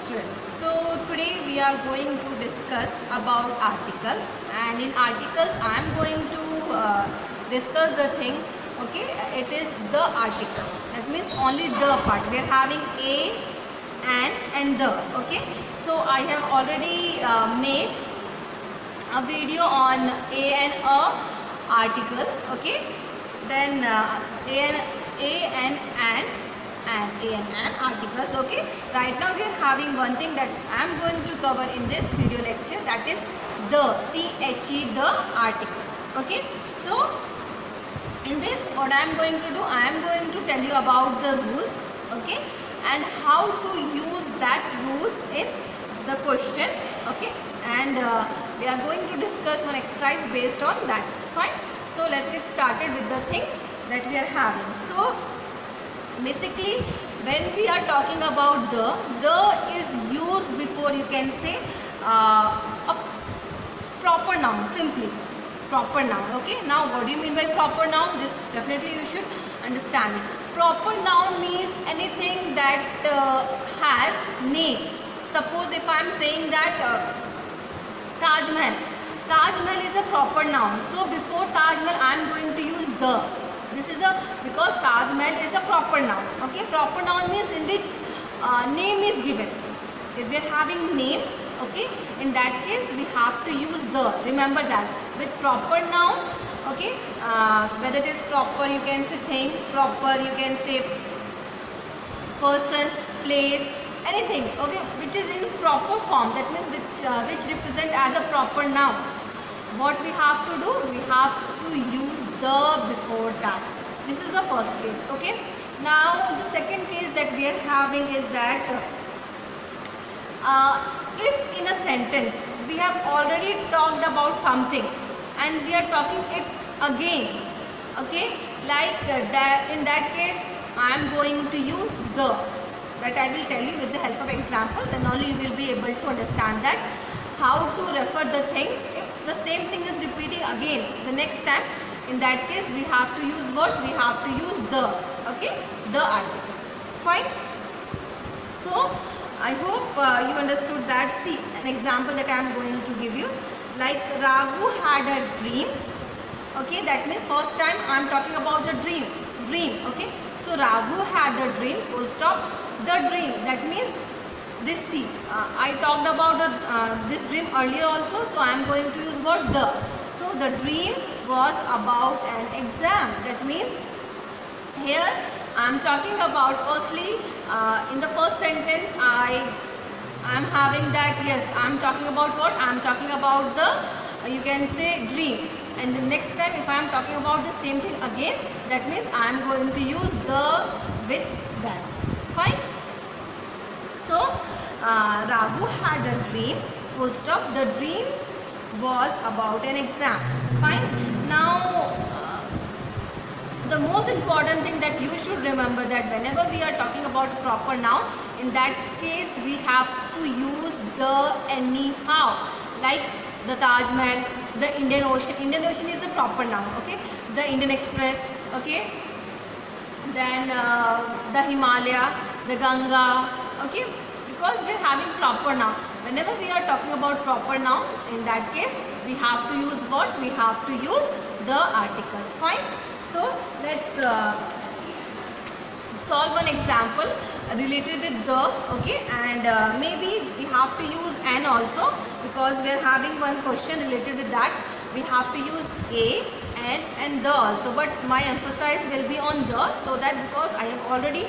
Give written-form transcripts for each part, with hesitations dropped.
students, so today we are going to discuss about articles, and in articles I am going to discuss the thing. Okay, it is the article, that means only the part. We are having a, and the. Okay, so I have already made a video on a and a article. Okay, then a and an articles. Okay, right now we are having one thing that I am going to cover in this video lecture, that is the the article. Okay, so in this what I am going to do, I am going to tell you about the rules. Okay, and how to use that rules in the question. Okay, and we are going to discuss one exercise based on that. Fine, so let's get started with the thing that we are having. So basically, when we are talking about the is used before, you can say, a proper noun. Simply proper noun. Okay, now what do you mean by proper noun? This definitely you should understand it. Proper noun means anything that has name. Suppose if I am saying that Taj Mahal. Taj Mahal is a proper noun. So before Taj Mahal I am going to use the. This is because Taj Mahal is a proper noun. Okay, proper noun means in which name is given. If we are having name, okay, in that case we have to use the. Remember that with proper noun. Okay, whether it is proper, you can say thing, proper, you can say person, place, anything. Okay, which is in proper form. That means which represent as a proper noun. What we have to do? We have to use the before that. This is the first case. Okay, now the second case that we are having is that if in a sentence we have already talked about something and we are talking it again. Okay, like that, in that case I am going to use the. That I will tell you with the help of example, then only you will be able to understand that how to refer the things. If the same thing is repeating again the next time, in that case we have to use what? We have to use the. Okay, the article. Fine. So I hope you understood that. See an example that I am going to give you, like Raghu had a dream. Okay, that means first time I am talking about the dream. Okay, so Raghu had a dream, full stop. The dream, that means this. See, I talked about this dream earlier also, so I am going to use what? The. So the dream was about an exam. That means here I am talking about, firstly in the first sentence I am having that, yes, I am talking about what? I am talking about the, you can say, dream. And the next time if I am talking about the same thing again, that means I am going to use the with that. Fine. So Raghu had a dream, full stop. The dream was about an exam. Fine. Now the most important thing that you should remember, that whenever we are talking about a proper noun, in that case we have to use the anyhow. Like the Taj Mahal, the Indian Ocean. Indian Ocean is a proper noun. Okay, the Indian Express. Okay, then the Himalaya, the Ganga. Okay, because we are having proper noun. Whenever we are talking about proper noun, in that case we have to use what? We have to use the article. Fine. So let's solve one example related with the. Okay, and maybe we have to use an also, because we are having one question related with that. We have to use a, and the also, but my emphasis will be on the, so that because I have already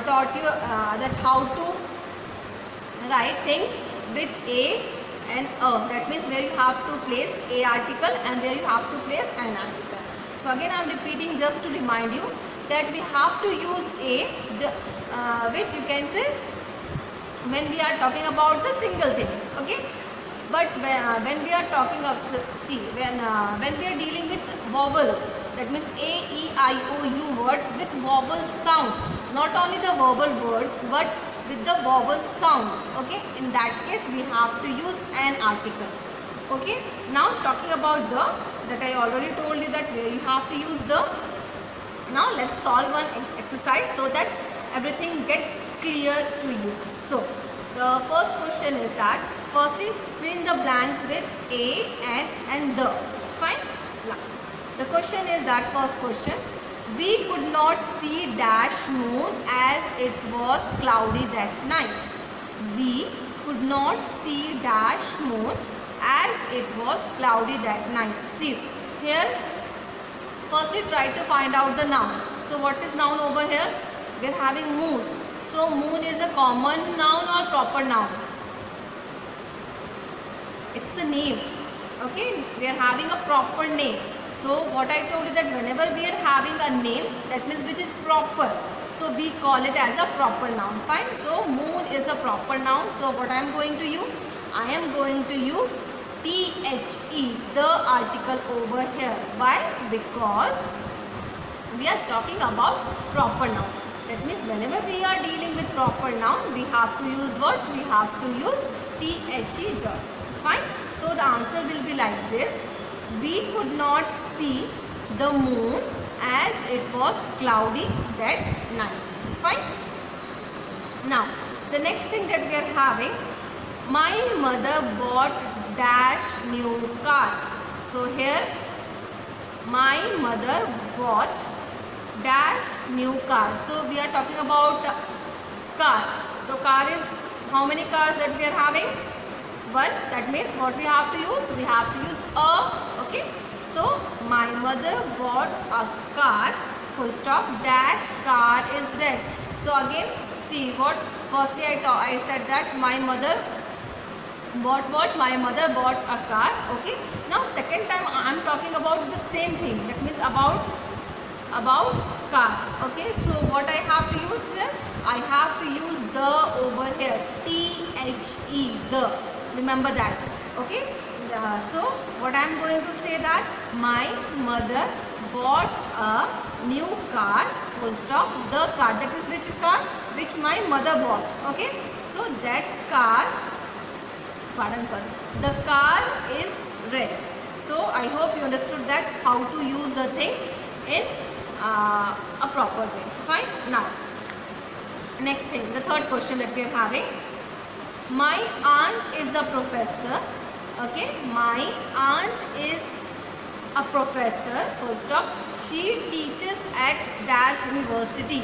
taught you that how to write things with a and a. That means where you have to place a article and where you have to place an article. So again I am repeating just to remind you that we have to use a with, you can say, when we are talking about the single thing. Okay, but when we are talking of, see, when we are dealing with vowels, that means a, e, I, o, u words with vowel sound, not only the verbal words but with the vowel sound. Okay, in that case we have to use an article. Okay, now talking about the, that I already told you that where you have to use the. Now let's solve one exercise so that everything get clear to you. So The first question is that, firstly, fill in the blanks with a, and the. Fine. Now, the question is that, first question, we could not see dash moon as it was cloudy that night. We could not see dash moon as it was cloudy that night. See here, firstly try to find out the noun. So what is noun over here? We are having moon. So moon is a common noun or proper noun? It's a name. Okay, we are having a proper name. So what I told you, that whenever we are having a name, that means which is proper, so we call it as a proper noun. Fine. So moon is a proper noun. So what I am going to use? I am going to use the, the article over here. Why? Because we are talking about proper noun. That means whenever we are dealing with proper noun, we have to use what? We have to use the. Fine. So the answer will be like this. We could not see the moon as it was cloudy that night. Fine. Now, the next thing that we are having, my mother bought dash new car. So here, my mother bought dash new car. So we are talking about car. So car is, how many cars that we are having? One. That means what we have to use? We have to use a. Okay. So my mother bought a car, full stop, dash car is red. So again, see what? Firstly I said that my mother bought what? My mother bought a car. Okay. Now second time I am talking about the same thing. That means about car. Okay. So what I have to use here? I have to use the over here. The. The. Remember that. Okay. So what I am going to say that my mother bought a new car, full stop, the car. That is which car? Which my mother bought. Okay. So that car, pardon, sorry, the car is red. So I hope you understood that how to use the things in a proper way. Fine. Now, next thing, the third question that we are having. My aunt is a professor. Okay, my aunt is a professor, full stop. She teaches at dash university.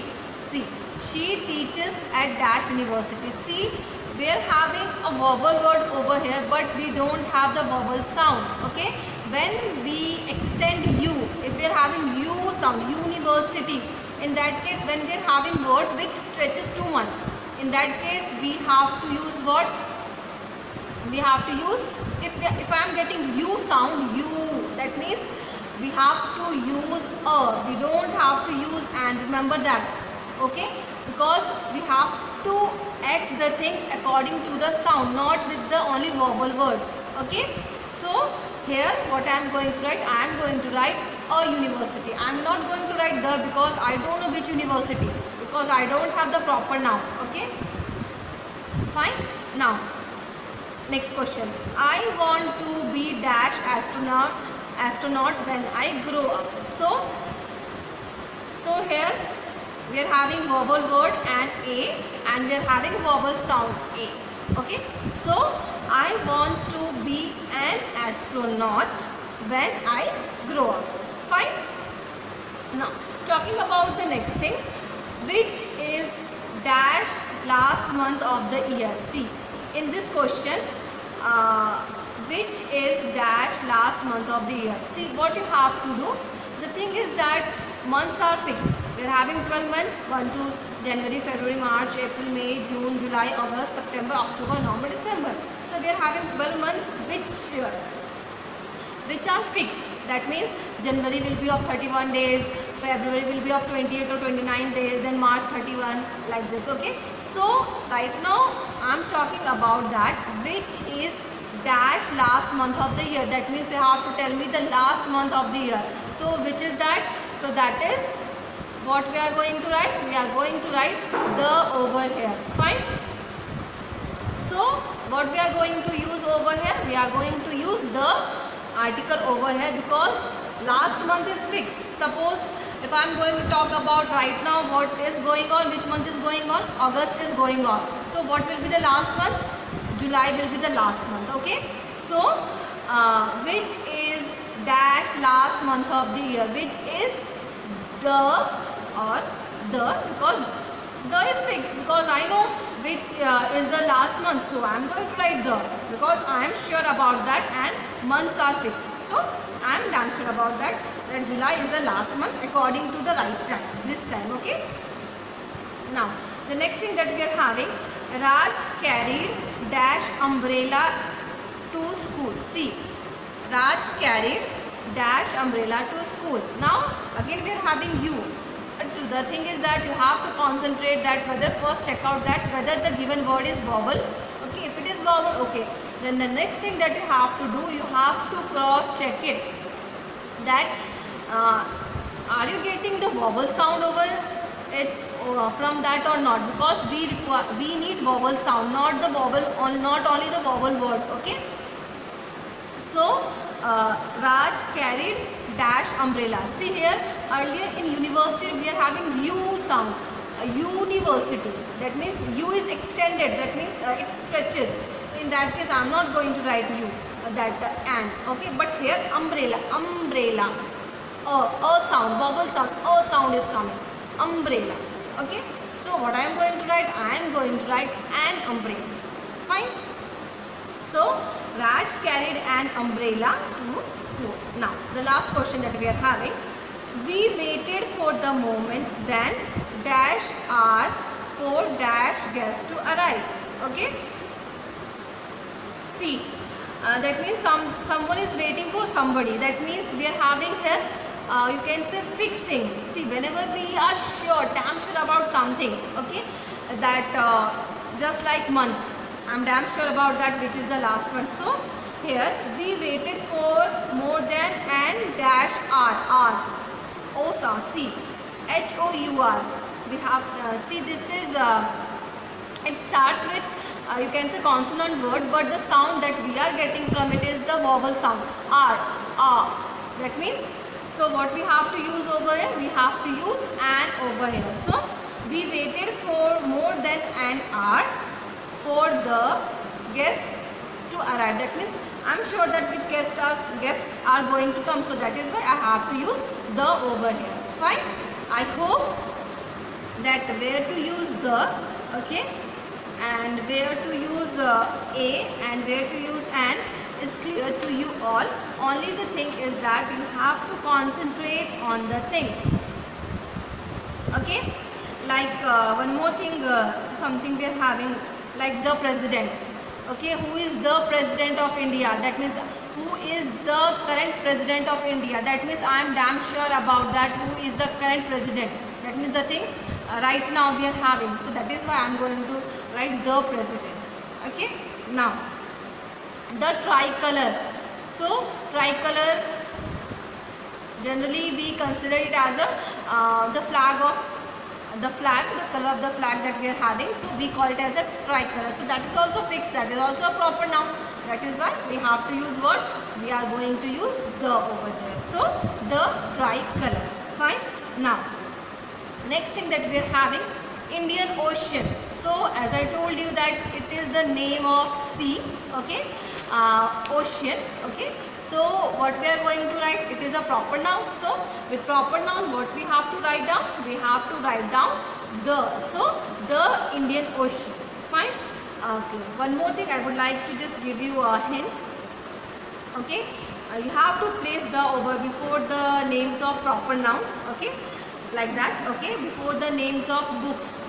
See, she teaches at dash university. See, we are having a vowel word over here, but we don't have the vowel sound. Okay, when we extend u, if we are having u sound, university, in that case, when we are having word which stretches too much, in that case we have to use what? We have to use, if I am getting u sound, u, that means we have to use a. We don't have to use and. Remember that. Okay, because we have to act the things according to the sound, not with the only vowel word. Okay, so here what I am going to write? I am going to write a university. I am not going to write the, because I don't know which university, because I don't have the proper noun. Okay, fine. Now, next question. I want to be dash astronaut when I grow up. So here we are having vowel word and a, and we are having vowel sound a. Okay, so I want to be an astronaut when I grow up. Fine. Now, talking about the next thing, which is dash last month of the year. See, in this question, which is dash last month of the year. See, what you have to do, the thing is that months are fixed. We are having 12 months, 1 to January, February, March, April, May, June, July, August, September, October, November, December. So we are having 12 months which are fixed. That means January will be of 31 days, February will be of 28 or 29 days, then March 31, like this. Okay, so right now I am talking about that which is dash last month of the year. That means you have to tell me the last month of the year. So which is that? So that is what we are going to write. We are going to write the over here. Fine. So what we are going to use over here? We are going to use the article over here, because last month is fixed. Suppose if I am going to talk about right now what is going on, which month is going on, August is going on. So what will be the last month? July will be the last month. Okay, so which is dash last month of the year, which is the or the, because the is fixed, because I know which is the last month, so I am going to write the, because I am sure about that and months are fixed. So I am damn sure about that July is the last month according to the right time this time. Okay, now the next thing that we are having, Raj carried dash umbrella to school. See, Raj carried dash umbrella to school. Now again we are having you. The thing is that you have to concentrate that whether, first check out that whether the given word is vowel. Okay, if it is vowel, okay, then the next thing that you have to do, you have to cross check it that are you getting the vowel sound over it from that or not, because we need vowel sound, not the vowel, not only the vowel word. Okay, so Raj carried dash umbrella. See here, earlier in university we are having U sound, university, that means U is extended, that means it stretches. So in that case I am not going to write U, that and. Okay, but here umbrella, umbrella, a sound, vowel sound, a sound is coming, umbrella. Okay, so what I am going to write, I am going to write an umbrella. Fine. So Raj carried an umbrella to school. Now the last question that we are having, we waited for the moment then dash hour for dash guest to arrive. Okay, see, that means someone is waiting for somebody, that means we are having here you can say fixed thing. See, whenever we are sure, damn sure about something, okay, that just like month, I am damn sure about that which is the last one. So here we waited for more than and dash hour, O sound, see, HOUR, we have see, this is it starts with you can say consonant word, but the sound that we are getting from it is the vowel sound, R, that means, so what we have to use over here, we have to use an over here. So we waited for more than an hour for the guest to arrive, that means I am sure that which guests are going to come, so that is why I have to use the over here. Fine, I hope that where to use the, okay, and where to use a and where to use an is clear to you all. Only the thing is that you have to concentrate on the things. Okay, like one more thing, something we are having, like the president. Okay, who is the president of India? That means who is the current president of India? That means I am damn sure about that, who is the current president. That means the thing right now we are having. So that is why I am going to write the president. Okay, now the tricolor. So tricolor, generally we consider it as a the flag, the color of the flag that we are having. So we call it as a tricolor. So that is also fixed, that is also a proper noun. That is why we have to use what? We are going to use the over there. So the tricolor. Fine. Now next thing that we are having, Indian Ocean. So as I told you that it is the name of sea. Okay, ocean. Okay, so what we are going to write, it is a proper noun. So with proper noun, what we have to write down, we have to write down the. So the Indian Ocean. Fine. Okay, one more thing I would like to just give you a hint. Okay, you have to place the over before the names of proper noun. Okay, like that. Okay, before the names of books.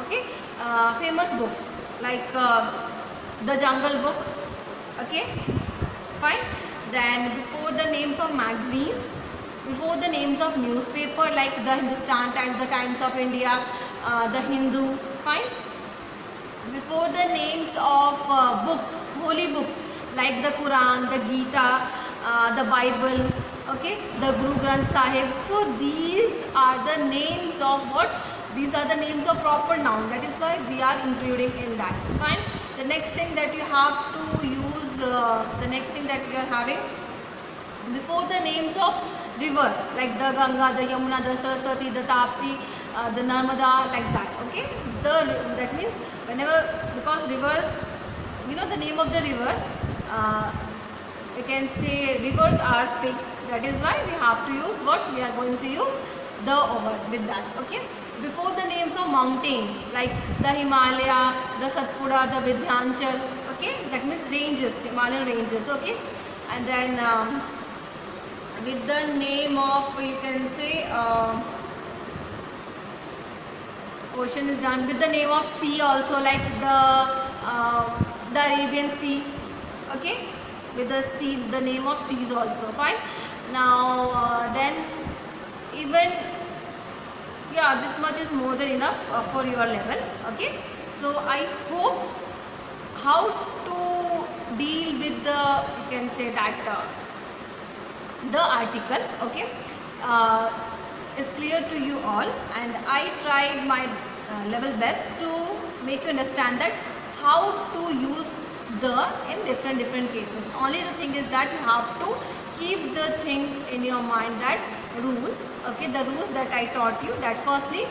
Okay, famous books like the Jungle Book. Okay, fine. Then before the names of magazines, before the names of newspaper like the Hindustan Times, the Times of India, the Hindu. Fine. Before the names of books, holy book like the Quran, the Gita, the Bible. Okay, the Guru Granth Sahib. So these are the names of what? These are the names of proper noun. That is why we are including in that. Fine. The next thing that you have to use, the next thing that we are having, before the names of river, like the Ganga, the Yamuna, the Saraswati, the Tapti, the Narmada, like that. Okay, that means whenever, because rivers, you know the name of the river, you can say rivers are fixed. That is why we have to use what? We are going to use the over with that. Okay. Before the names of mountains like the Himalaya, the Satpura, the Vindhyachal. Okay, that means ranges, Himalayan ranges. Okay, and then with the name of, you can say, ocean is done. With the name of sea also, like the Arabian Sea. Okay, with the sea, the name of seas also. Fine. Now then, even, yeah, this much is more than enough for your level. Okay, so I hope how to deal with the, you can say that the article, okay, is clear to you all, and I tried my level best to make you understand that how to use the in different cases. Only the thing is that you have to keep the thing in your mind, that rule, okay, the rules that I taught you, that firstly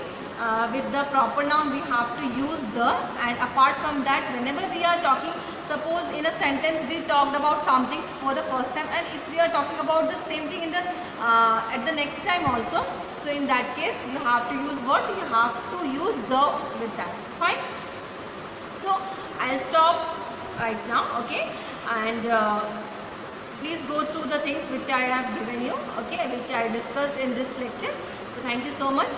with the proper noun we have to use the, and apart from that, whenever we are talking, suppose in a sentence we talked about something for the first time, and if we are talking about the same thing in the at the next time also, so in that case you have to use what? You have to use the with that. Fine. So I'll stop right now, okay, and please go through the things which I have given you, okay, which I discussed in this lecture. So thank you so much.